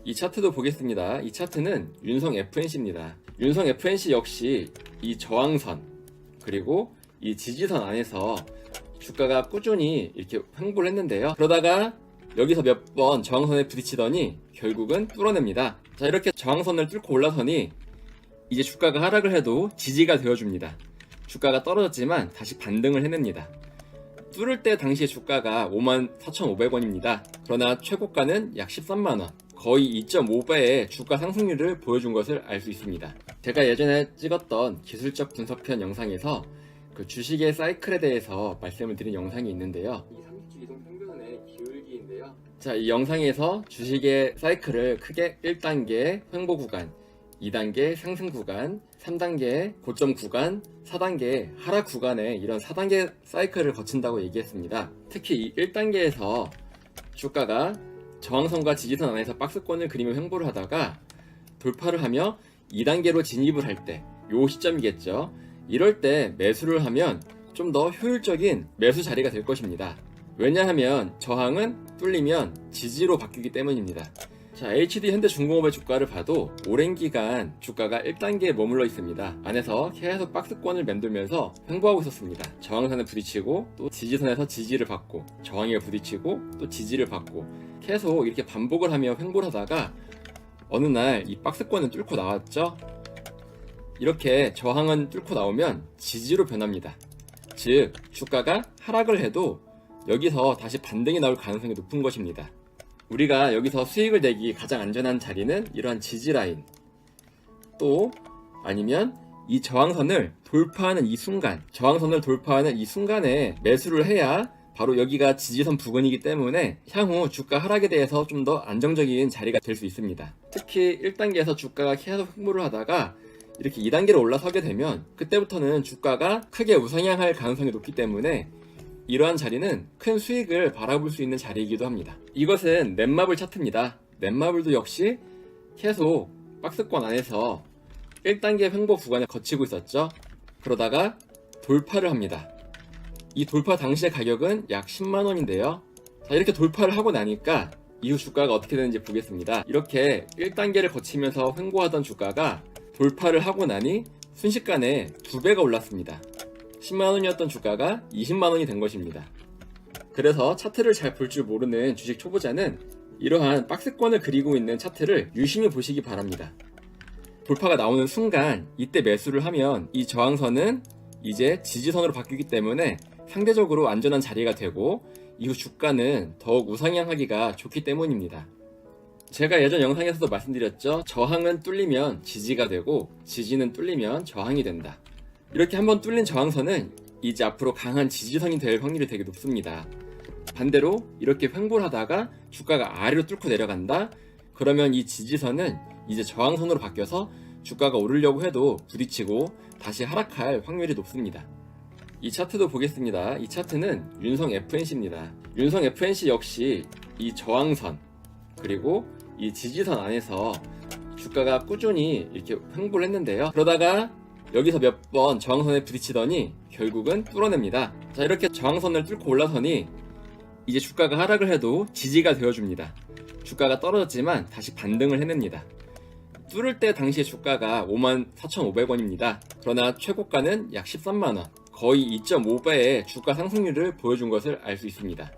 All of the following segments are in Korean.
이 차트도 보겠습니다. 이 차트는 윤성 FNC입니다. 윤성 FNC 역시 이 저항선 그리고 이 지지선 안에서 주가가 꾸준히 이렇게 횡보를 했는데요. 그러다가 여기서 몇 번 저항선에 부딪히더니 결국은 뚫어냅니다. 자, 이렇게 저항선을 뚫고 올라서니 이제 주가가 하락을 해도 지지가 되어줍니다. 주가가 떨어졌지만 다시 반등을 해냅니다. 뚫을 때 당시에 주가가 54,500원입니다. 그러나 최고가는 약 13만원, 거의 2.5배의 주가 상승률을 보여준 것을 알 수 있습니다. 제가 예전에 찍었던 기술적 분석편 영상에서 그 주식의 사이클에 대해서 말씀을 드린 영상이 있는데요. 이 30주 이동 평균선의 기울기인데요. 자, 이 영상에서 주식의 사이클을 크게 1단계 횡보 구간, 2단계 상승 구간, 3단계 고점 구간, 4단계 하락 구간에 이런 4단계 사이클을 거친다고 얘기했습니다. 특히 이 1단계에서 주가가 저항선과 지지선 안에서 박스권을 그리며 횡보를 하다가 돌파를 하며 2단계로 진입을 할 때, 요 시점이겠죠. 이럴 때 매수를 하면 좀 더 효율적인 매수 자리가 될 것입니다. 왜냐하면 저항은 뚫리면 지지로 바뀌기 때문입니다. 자, HD 현대중공업의 주가를 봐도 오랜 기간 주가가 1단계에 머물러 있습니다. 안에서 계속 박스권을 맴돌면서 횡보하고 있었습니다. 저항선에 부딪히고 또 지지선에서 지지를 받고 저항에 부딪히고 또 지지를 받고 계속 이렇게 반복을 하며 횡보를 하다가 어느 날 이 박스권을 뚫고 나왔죠. 이렇게 저항은 뚫고 나오면 지지로 변합니다. 즉 주가가 하락을 해도 여기서 다시 반등이 나올 가능성이 높은 것입니다. 우리가 여기서 수익을 내기 가장 안전한 자리는 이러한 지지라인, 또 아니면 이 저항선을 돌파하는 이 순간, 저항선을 돌파하는 이 순간에 매수를 해야 바로 여기가 지지선 부근이기 때문에 향후 주가 하락에 대해서 좀 더 안정적인 자리가 될 수 있습니다. 특히 1단계에서 주가가 계속 횡보를 하다가 이렇게 2단계로 올라서게 되면 그때부터는 주가가 크게 우상향할 가능성이 높기 때문에 이러한 자리는 큰 수익을 바라볼 수 있는 자리이기도 합니다. 이것은 넷마블 차트입니다. 넷마블도 역시 계속 박스권 안에서 1단계 횡보 구간을 거치고 있었죠. 그러다가 돌파를 합니다. 이 돌파 당시의 가격은 약 10만원인데요. 자, 이렇게 돌파를 하고 나니까 이후 주가가 어떻게 되는지 보겠습니다. 이렇게 1단계를 거치면서 횡보하던 주가가 돌파를 하고 나니 순식간에 2배가 올랐습니다. 10만원이었던 주가가 20만원이 된 것입니다. 그래서 차트를 잘 볼 줄 모르는 주식 초보자는 이러한 박스권을 그리고 있는 차트를 유심히 보시기 바랍니다. 돌파가 나오는 순간 이때 매수를 하면 이 저항선은 이제 지지선으로 바뀌기 때문에 상대적으로 안전한 자리가 되고 이후 주가는 더욱 우상향하기가 좋기 때문입니다. 제가 예전 영상에서도 말씀드렸죠. 저항은 뚫리면 지지가 되고 지지는 뚫리면 저항이 된다. 이렇게 한번 뚫린 저항선은 이제 앞으로 강한 지지선이 될 확률이 되게 높습니다. 반대로 이렇게 횡보를 하다가 주가가 아래로 뚫고 내려간다? 그러면 이 지지선은 이제 저항선으로 바뀌어서 주가가 오르려고 해도 부딪히고 다시 하락할 확률이 높습니다. 이 차트도 보겠습니다. 이 차트는 윤성 FNC입니다. 윤성 FNC 역시 이 저항선 그리고 이 지지선 안에서 주가가 꾸준히 이렇게 횡보를 했는데요. 그러다가 여기서 몇 번 저항선에 부딪히더니 결국은 뚫어냅니다. 자, 이렇게 저항선을 뚫고 올라서니 이제 주가가 하락을 해도 지지가 되어줍니다. 주가가 떨어졌지만 다시 반등을 해냅니다. 뚫을 때 당시에 주가가 54,500원입니다. 그러나 최고가는 약 13만원, 거의 2.5배의 주가 상승률을 보여준 것을 알 수 있습니다.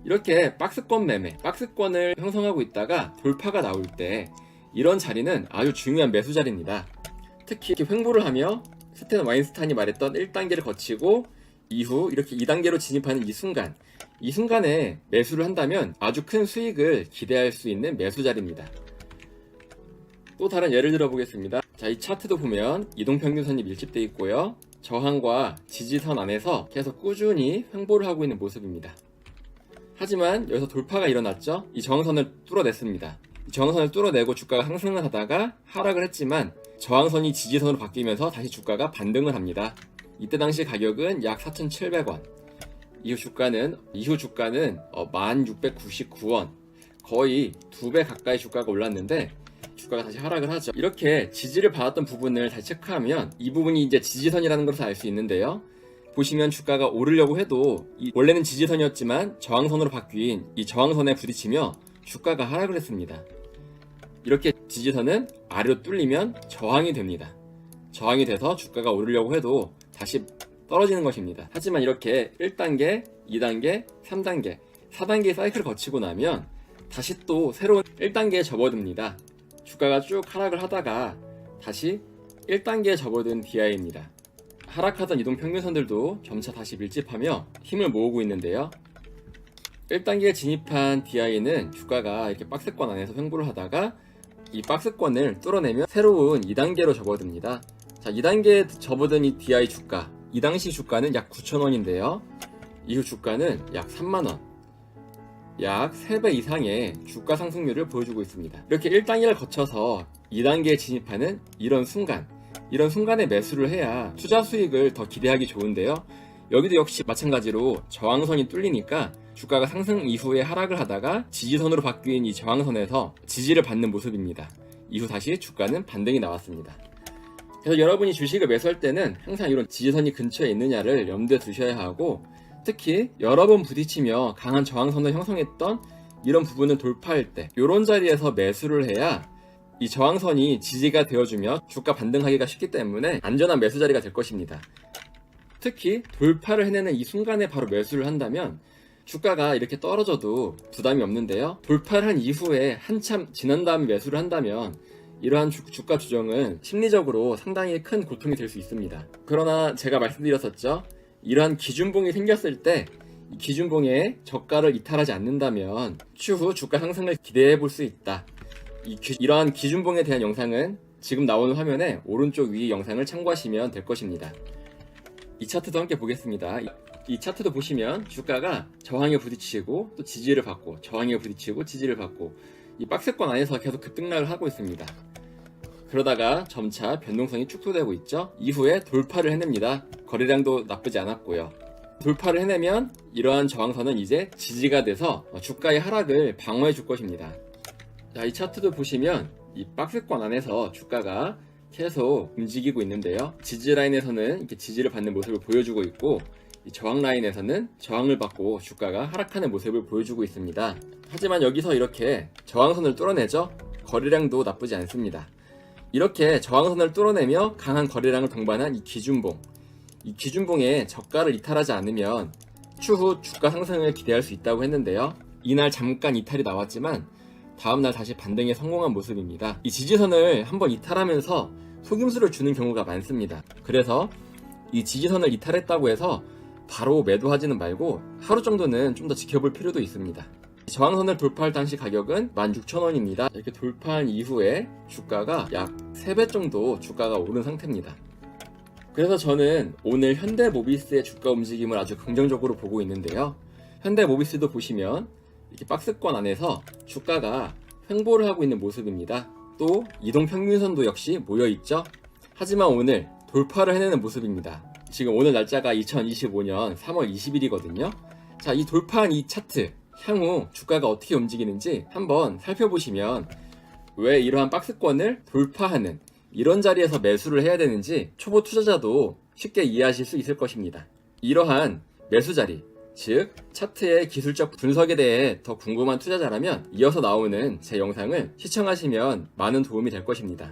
이렇게 박스권 매매, 박스권을 형성하고 있다가 돌파가 나올 때 이런 자리는 아주 중요한 매수 자리입니다. 특히 이렇게 횡보를 하며 스탠 와인스타인이 말했던 1단계를 거치고 이후 이렇게 2단계로 진입하는 이 순간에 매수를 한다면 아주 큰 수익을 기대할 수 있는 매수 자리입니다. 또 다른 예를 들어 보겠습니다. 자, 이 차트도 보면 이동평균선이 밀집되어 있고요. 저항과 지지선 안에서 계속 꾸준히 횡보를 하고 있는 모습입니다. 하지만 여기서 돌파가 일어났죠. 이 저항선을 뚫어냈습니다. 이 저항선을 뚫어내고 주가가 상승을 하다가 하락을 했지만 저항선이 지지선으로 바뀌면서 다시 주가가 반등을 합니다. 이때 당시 가격은 약 4,700원. 이후 주가는 1,699원. 거의 2배 가까이 주가가 올랐는데 주가가 다시 하락을 하죠. 이렇게 지지를 받았던 부분을 다시 체크하면 이 부분이 이제 지지선이라는 것을 알 수 있는데요. 보시면 주가가 오르려고 해도 원래는 지지선이었지만 저항선으로 바뀐 이 저항선에 부딪히며 주가가 하락을 했습니다. 이렇게 지지선은 아래로 뚫리면 저항이 됩니다. 저항이 돼서 주가가 오르려고 해도 다시 떨어지는 것입니다. 하지만 이렇게 1단계, 2단계, 3단계, 4단계 사이클을 거치고 나면 다시 또 새로운 1단계에 접어듭니다. 주가가 쭉 하락을 하다가 다시 1단계에 접어든 DI입니다. 하락하던 이동평균선들도 점차 다시 밀집하며 힘을 모으고 있는데요. 1단계에 진입한 DI는 주가가 이렇게 박스권 안에서 횡보를 하다가 이 박스권을 뚫어내면 새로운 2단계로 접어듭니다. 자, 2단계에 접어든 이 DI 주가, 이 당시 주가는 약 9,000원인데요. 이후 주가는 약 3만원, 약 3배 이상의 주가 상승률을 보여주고 있습니다. 이렇게 1단계를 거쳐서 2단계에 진입하는 이런 순간에 매수를 해야 투자 수익을 더 기대하기 좋은데요. 여기도 역시 마찬가지로 저항선이 뚫리니까 주가가 상승 이후에 하락을 하다가 지지선으로 바뀐 이 저항선에서 지지를 받는 모습입니다. 이후 다시 주가는 반등이 나왔습니다. 그래서 여러분이 주식을 매수할 때는 항상 이런 지지선이 근처에 있느냐를 염두에 두셔야 하고, 특히 여러 번 부딪히며 강한 저항선을 형성했던 이런 부분을 돌파할 때 이런 자리에서 매수를 해야 이 저항선이 지지가 되어주며 주가 반등하기가 쉽기 때문에 안전한 매수 자리가 될 것입니다. 특히 돌파를 해내는 이 순간에 바로 매수를 한다면 주가가 이렇게 떨어져도 부담이 없는데요. 돌파를 한 이후에 한참 지난 다음에 매수를 한다면 이러한 주가 조정은 심리적으로 상당히 큰 고통이 될 수 있습니다. 그러나 제가 말씀드렸었죠. 이러한 기준봉이 생겼을 때 이 기준봉의 저가를 이탈하지 않는다면 추후 주가 상승을 기대해 볼 수 있다. 이러한 기준봉에 대한 영상은 지금 나오는 화면에 오른쪽 위 영상을 참고하시면 될 것입니다. 이 차트도 함께 보겠습니다. 이 차트도 보시면 주가가 저항에 부딪히고 또 지지를 받고 저항에 부딪히고 지지를 받고 이 박스권 안에서 계속 급등락을 하고 있습니다. 그러다가 점차 변동성이 축소되고 있죠. 이후에 돌파를 해냅니다. 거래량도 나쁘지 않았고요. 돌파를 해내면 이러한 저항선은 이제 지지가 돼서 주가의 하락을 방어해 줄 것입니다. 자, 이 차트도 보시면 이 박스권 안에서 주가가 계속 움직이고 있는데요. 지지 라인에서는 이렇게 지지를 받는 모습을 보여주고 있고, 이 저항 라인에서는 저항을 받고 주가가 하락하는 모습을 보여주고 있습니다. 하지만 여기서 이렇게 저항선을 뚫어내죠. 거래량도 나쁘지 않습니다. 이렇게 저항선을 뚫어내며 강한 거래량을 동반한 이 기준봉에 저가를 이탈하지 않으면 추후 주가 상승을 기대할 수 있다고 했는데요. 이날 잠깐 이탈이 나왔지만 다음날 다시 반등에 성공한 모습입니다. 이 지지선을 한번 이탈하면서 속임수를 주는 경우가 많습니다. 그래서 이 지지선을 이탈했다고 해서 바로 매도하지는 말고 하루 정도는 좀 더 지켜볼 필요도 있습니다. 저항선을 돌파할 당시 가격은 16,000원입니다. 이렇게 돌파한 이후에 주가가 약 3배 정도 주가가 오른 상태입니다. 그래서 저는 오늘 현대모비스의 주가 움직임을 아주 긍정적으로 보고 있는데요. 현대모비스도 보시면 이렇게 박스권 안에서 주가가 횡보를 하고 있는 모습입니다. 또 이동평균선도 역시 모여있죠. 하지만 오늘 돌파를 해내는 모습입니다. 지금 오늘 날짜가 2025년 3월 20일이거든요. 자, 이 돌파한 이 차트, 향후 주가가 어떻게 움직이는지 한번 살펴보시면 왜 이러한 박스권을 돌파하는 이런 자리에서 매수를 해야 되는지 초보 투자자도 쉽게 이해하실 수 있을 것입니다. 이러한 매수 자리, 즉 차트의 기술적 분석에 대해 더 궁금한 투자자라면 이어서 나오는 제 영상을 시청하시면 많은 도움이 될 것입니다.